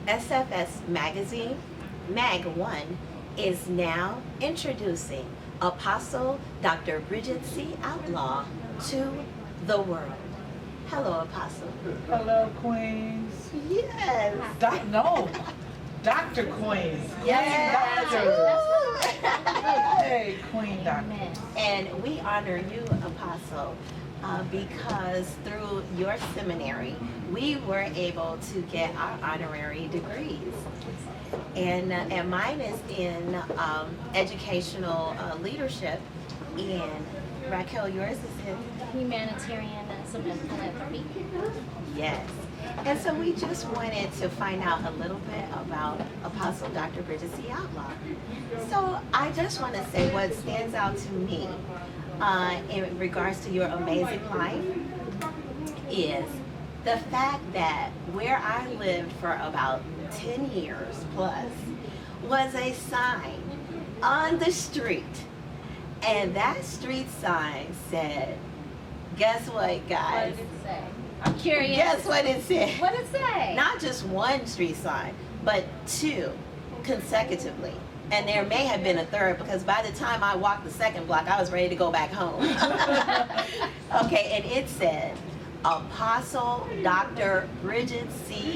SFS Magazine, Mag 1, is now introducing Apostle Dr. Bridget Outlaw to the world. Hello, Apostle. Hello, Queens. Yes. Dr. Queens. Yes. Hey, Queen Doctor. And we honor you, Apostle, because through your seminary, we were able to get our honorary degrees. And mine is in educational leadership, and Raquel, yours is in humanitarianism and philanthropy. Yes. And so we just wanted to find out a little bit about Apostle Dr. Bridget Outlaw. So I just want to say what stands out to me in regards to your amazing life is the fact that where I lived for about 10 years plus was a sign on the street. And that street sign said, guess what, guys? What did it say? I'm curious. Guess what it said? What did it say? Not just one street sign, but two consecutively. And there may have been a third, because by the time I walked the second block, I was ready to go back home. Okay, and it said, Apostle Dr. Bridget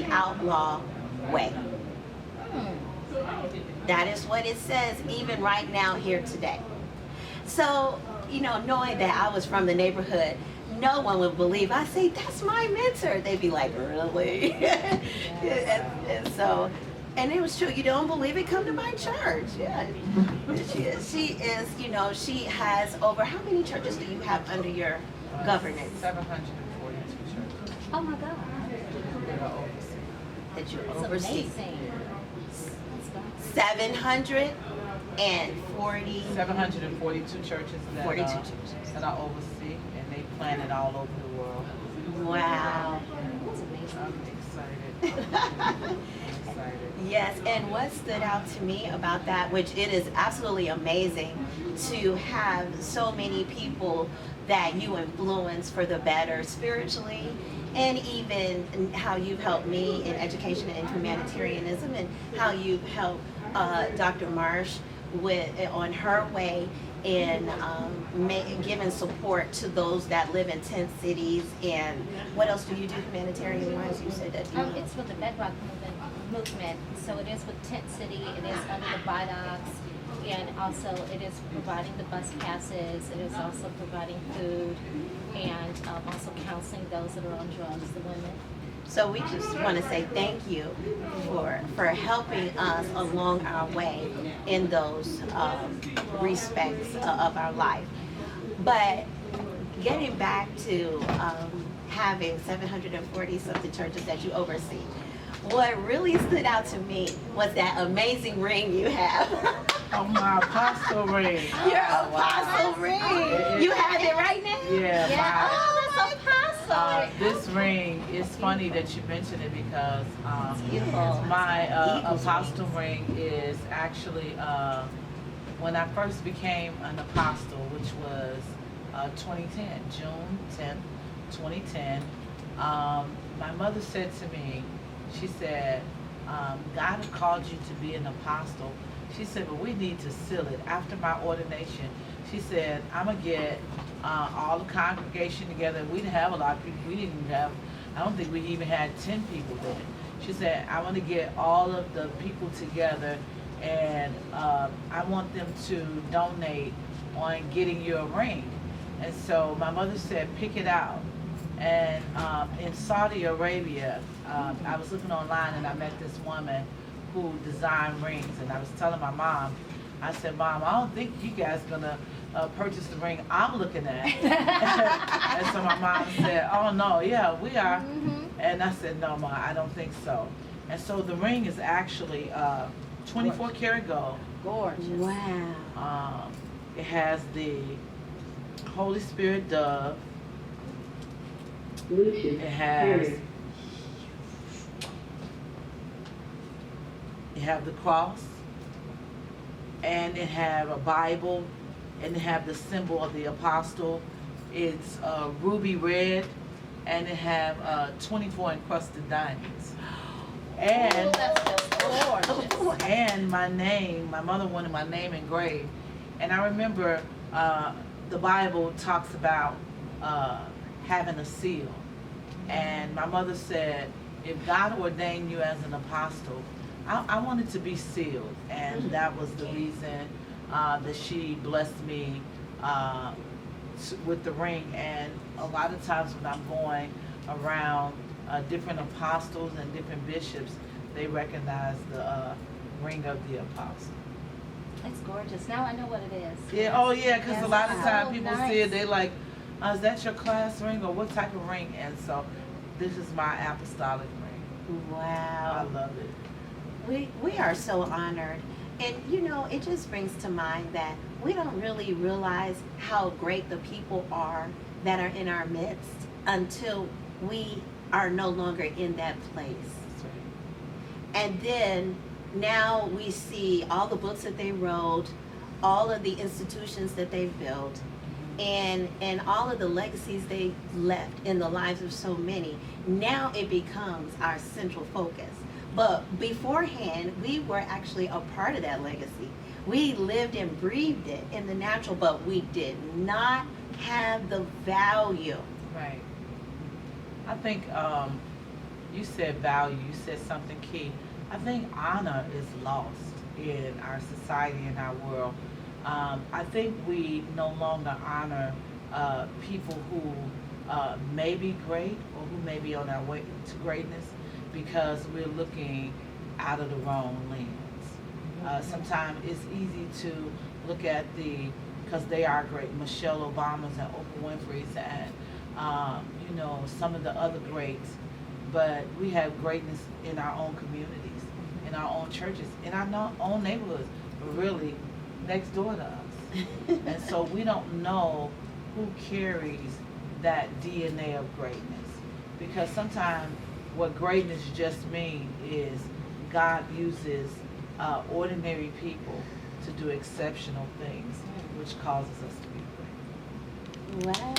Outlaw Way. That is what it says even right now here today. So, you know, knowing that I was from the neighborhood, no one would believe. I say, that's my mentor. They'd be like, really? and so, and it was true. You don't believe it? Come to my church. Yeah, she is, you know, she has over, how many churches do you have under your governance? 742 churches. Oh my God. That you It's oversee. amazing. 742 churches churches. that I oversee, and they planted all over the world. Wow. That's amazing. I'm excited. I'm excited. Yes, and what stood out to me about that, which it is absolutely amazing to have so many people that you influence for the better spiritually, and even how you've helped me in education and humanitarianism, and how you've helped Dr. Marsh on her way in giving support to those that live in tent cities. And what else do you do humanitarian-wise? You said that you It's with the Bedrock movement. So it is with Tent City. It is under the Vidocs. And also it is providing the bus passes. It is also providing food, and also counseling those that are on drugs, the women. So we just want to say thank you for helping us along our way in those respects of our life. But getting back to having 740 something churches that you oversee, what really stood out to me was that amazing ring you have. Oh, my apostle ring. Your apostle ring. You have it right now? Yeah. Yeah. Oh, that's Apostle. This ring is funny that you mentioned it, because beautiful. my apostle ring is actually when I first became an apostle, which was 2010, June 10th, 2010. My mother said to me, she said, God had called you to be an apostle. She said, but we need to seal it. After my ordination, she said, I'm going to get all the congregation together. We didn't have a lot of people. We didn't have, I don't think we even had 10 people then. She said, I want to get all of the people together, and I want them to donate on getting you a ring. And so my mother said, pick it out. And in Saudi Arabia, I was looking online, and I met this woman who designed rings, and I was telling my mom, I said, Mom, I don't think you guys gonna purchase the ring I'm looking at. And so my mom said, oh no, yeah, we are. And I said, no, Ma, I don't think so. And so the ring is actually 24 karat gold. Gorgeous. Wow. It has the Holy Spirit dove. It has, you have the cross, and it have a Bible, and it have the symbol of the apostle. It's ruby red, and it have 24 encrusted diamonds. And that's just gorgeous. and my name, my mother wanted my name engraved. And I remember the Bible talks about having a seal. And my mother said, if God ordained you as an apostle, I wanted to be sealed. And that was the reason that she blessed me with the ring. And a lot of times when I'm going around different apostles and different bishops, they recognize the ring of the apostle. It's gorgeous. Now I know what it is. Yeah, oh yeah, because a lot of times So people nice. see it, they like, is that your class ring or what type of ring? And so this is my apostolic ring. I Wow. love it. We are so honored. And you know, it just brings to mind that we don't really realize how great the people are that are in our midst until we are no longer in that place. That's right. And then now we see all the books that they wrote, all of the institutions that they've built, and all of the legacies they left in the lives of so many. Now it becomes our central focus. But beforehand, we were actually a part of that legacy. We lived and breathed it in the natural, but we did not have the value. Right. I think you said value, you said something key. I think honor is lost in our society, in our world. I think we no longer honor people who may be great or who may be on their way to greatness because we're looking out of the wrong lens. Sometimes it's easy to look at because they are great, Michelle Obama's and Oprah Winfrey's and you know, some of the other greats, but we have greatness in our own communities, in our own churches, in our own neighborhoods, but really next door to us. And so we don't know who carries that DNA of greatness, because sometimes what greatness just means is God uses ordinary people to do exceptional things, which causes us to be great. Wow.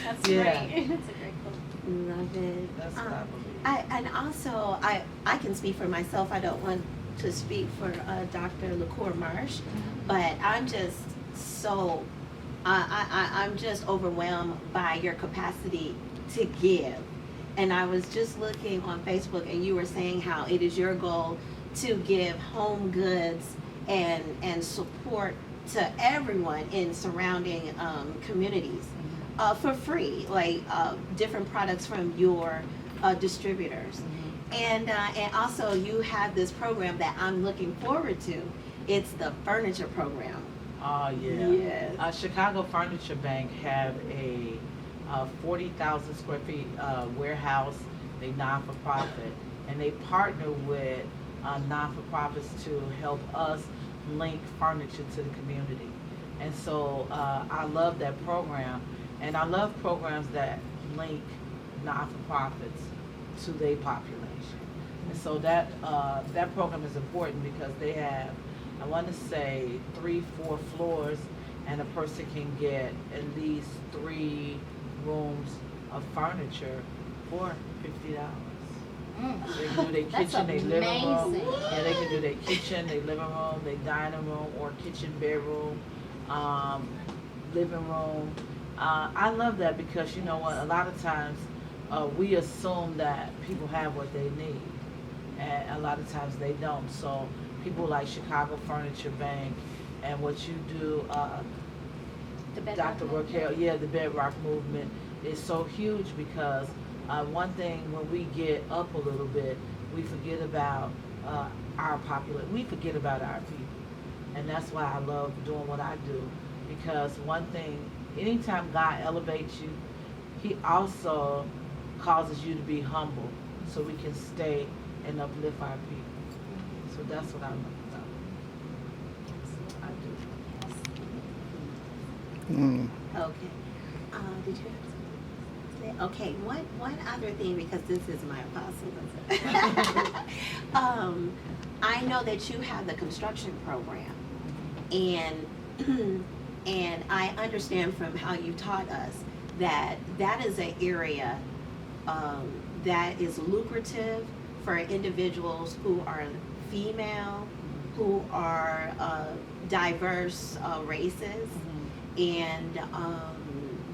That's Yeah. great. That's a great quote. Love it. That's what I believe. And also, I can speak for myself. I don't want to speak for Dr. LaCour Marsh, but I'm just so, I'm just overwhelmed by your capacity to give. And I was just looking on Facebook, and you were saying how it is your goal to give home goods and support to everyone in surrounding communities for free, like different products from your distributors. And also you have this program that I'm looking forward to. It's the furniture program. Oh, yeah. Yes. Chicago Furniture Bank have a 40,000 square feet warehouse. They non-for-profit, and they partner with non-for-profits to help us link furniture to the community. And so I love that program, and I love programs that link non-for-profits to their population. And so that program is important because they have, I want to say, 3-4 floors, and a person can get at least 3 rooms of furniture for $50. They can do their That's kitchen, their living room. amazing. Yeah, they can do their kitchen, their living room, their dining room, or kitchen, bedroom, living room. I love that because you know what? A lot of times we assume that people have what they need, and a lot of times they don't. So people like Chicago Furniture Bank and what you do, The bedrock Dr. movement. Raquel, yeah, the Bedrock Movement is so huge because one thing, when we get up a little bit, we forget about our population. We forget about our people. And that's why I love doing what I do. Because one thing, anytime God elevates you, He also causes you to be humble so we can stay and uplift our people. So that's what I love about it. I do. Okay. Did you have something to say? Okay, one other thing, because this is my apostle. I know that you have the construction program, and I understand from how you taught us that that is an area that is lucrative for individuals who are female, who are diverse races, and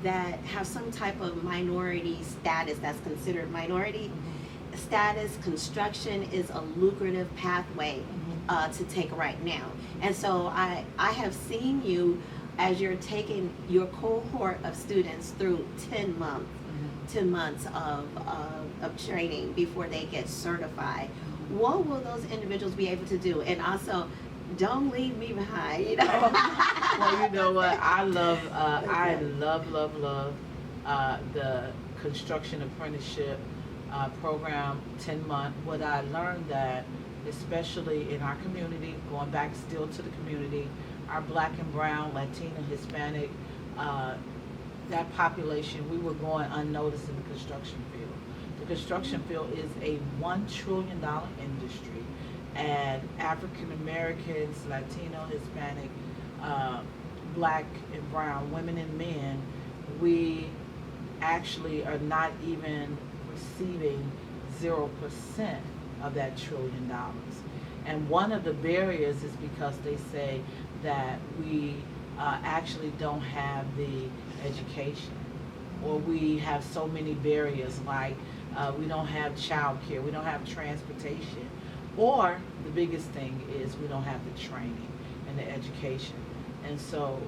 that have some type of minority status that's considered minority status. Construction is a lucrative pathway to take right now. And so I have seen you as you're taking your cohort of students through 10 months of training before they get certified. What will those individuals be able to do? And also, don't leave me behind, you know. Well, you know what? I love the construction apprenticeship program, 10-month. What I learned that, especially in our community, going back still to the community, our black and brown, Latino, Hispanic, that population, we were going unnoticed in the construction field. The construction field is a $1 trillion industry, and African Americans, Latino, Hispanic, black and brown, women and men, we actually are not even receiving 0% of that $1 trillion. And one of the barriers is because they say that we actually don't have the education, or we have so many barriers, like we don't have child care, we don't have transportation, or the biggest thing is we don't have the training and the education. And so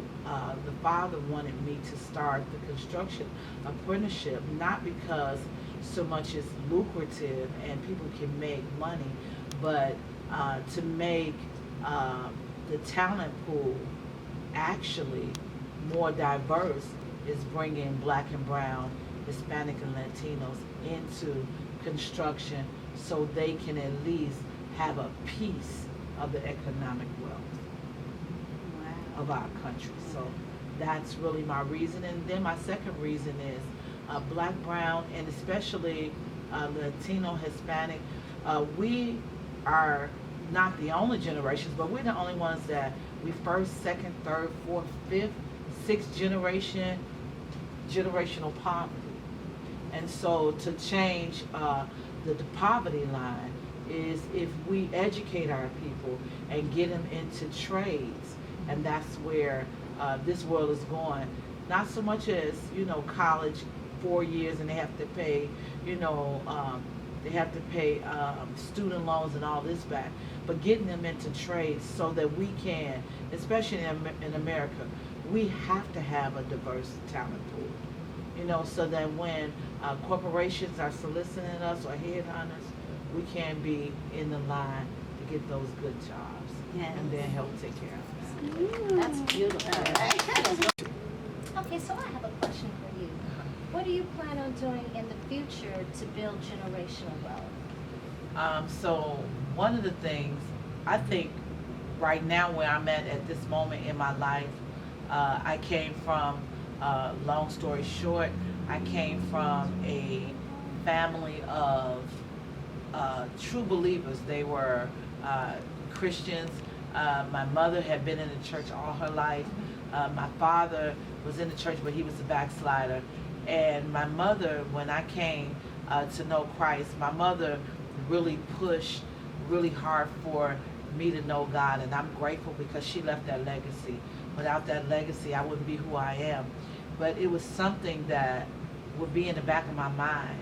the father wanted me to start the construction apprenticeship, not because so much is lucrative and people can make money, but to make the talent pool actually more diverse, is bringing black and brown, Hispanic and Latinos into construction so they can at least have a piece of the economic wealth of our country. So that's really my reason. And then my second reason is black, brown, and especially Latino, Hispanic. We are not the only generations, but we're the only ones that we first, second, third, fourth, fifth, sixth generational poverty. And so to change the poverty line is if we educate our people and get them into trades. And that's where this world is going. Not so much as, college 4 years and they have to pay, they have to pay student loans and all this back, but getting them into trades so that we can, especially in America, we have to have a diverse talent pool, so that when corporations are soliciting us or headhunters, we can be in the line to get those good jobs. Yes. And then help take care of them. That's beautiful. Okay, so I have a question for you. What do you plan on doing in the future to build generational wealth? So one of the things, I think right now where I'm at this moment in my life, I came from, long story short, I came from a family of true believers. They were Christians. My mother had been in the church all her life. My father was in the church, but he was a backslider. And my mother, when I came to know Christ, my mother really pushed really hard for me to know God, and I'm grateful because she left that legacy. Without that legacy, I wouldn't be who I am. But it was something that would be in the back of my mind.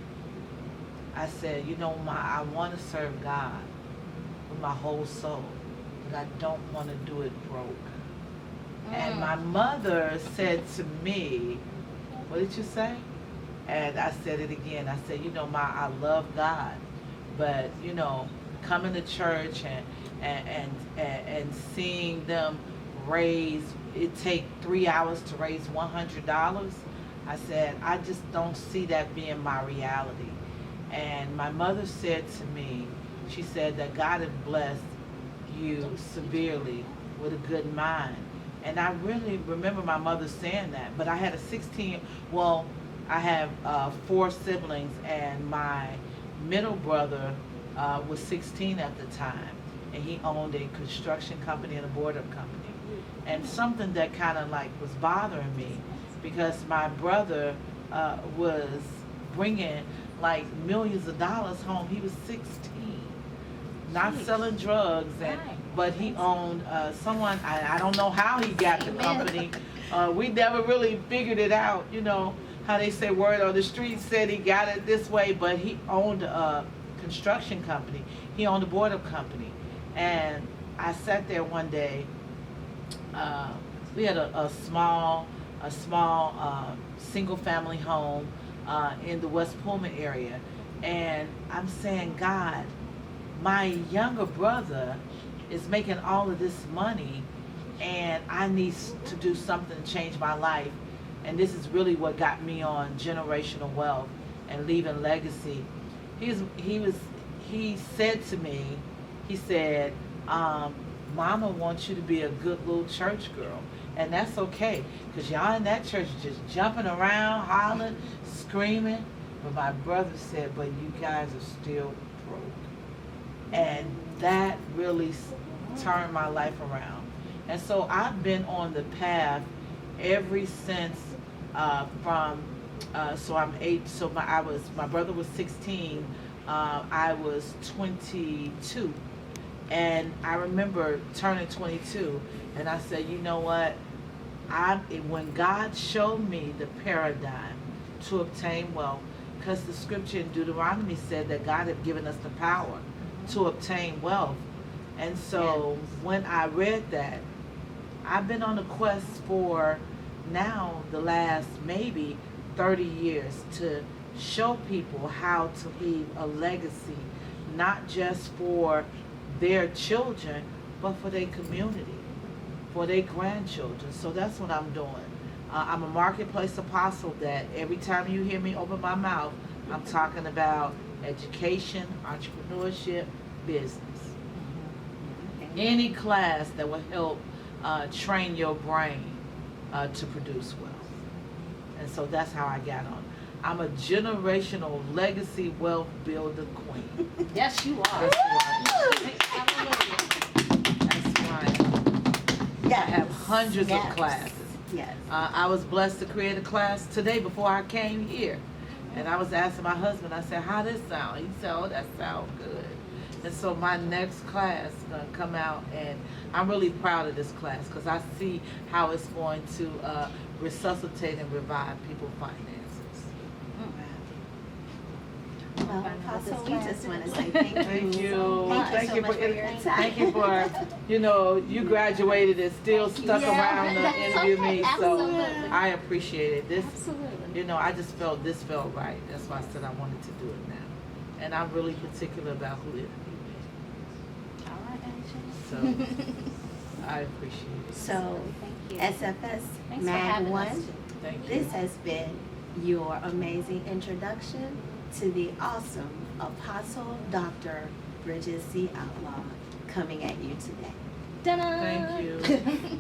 I said, I want to serve God with my whole soul, but I don't want to do it broke. And my mother said to me, what did you say? And I said it again. I said, I love God, but coming to church and seeing them raise, it take 3 hours to raise $100. I said, I just don't see that being my reality. And my mother said to me, she said that God had blessed you severely with a good mind. And I really remember my mother saying that. But I had I have 4 siblings, and my middle brother was 16 at the time, and he owned a construction company and a board-up company. And something that kind of was bothering me, because my brother was bringing like millions of dollars home. He was 16, not Jeez. selling drugs, and Right. but he owned someone. I don't know how he got the company. We never really figured it out. You know how they say word on the street said he got it this way, but he owned a construction company. He owned a board company, and I sat there one day. We had a small single family home in the West Pullman area, and I'm saying, God, my younger brother is making all of this money, and I need to do something to change my life. And this is really what got me on generational wealth and leaving legacy. He said to me, he said, Mama wants you to be a good little church girl. And that's okay, because y'all in that church just jumping around, hollering, screaming. But my brother said, but you guys are still broke. And that really turned my life around. And so I've been on the path ever since so I'm 8, so my brother was 16, I was 22. And I remember turning 22, and I said, you know what? When God showed me the paradigm to obtain wealth, because the scripture in Deuteronomy said that God had given us the power to obtain wealth. And so when I read that, I've been on a quest for now the last maybe 30 years to show people how to leave a legacy, not just for their children, but for their community, for their grandchildren. So that's what I'm doing. I'm a marketplace apostle that every time you hear me open my mouth, I'm talking about education, entrepreneurship, business. Any class that will help train your brain to produce wealth. And so that's how I got on. I'm a generational legacy wealth builder queen. Yes, you are. That's right. That's right. Yes. I have hundreds Yes. of classes. Yes. I was blessed to create a class today before I came here. And I was asking my husband, I said, how this sound? He said, oh, that sounds good. And so my next class is going to come out, and I'm really proud of this class because I see how it's going to resuscitate and revive people's finances. Well, Apostle, we just want to say thank you. Thank you. Thank you so much for your time. Thank you for, you graduated and still stuck around to interview me. So Absolutely. I appreciate it. This, Absolutely. I just felt this felt right. That's why I said I wanted to do it now. And I'm really particular about who interviewed me. All right, So I appreciate it. So, Thank you. SFS Thanks for Mag having us. 1, Thank you. this has been your amazing introduction to the awesome Apostle Dr. Bridget C. Outlaw coming at you today. Ta-da! Thank you.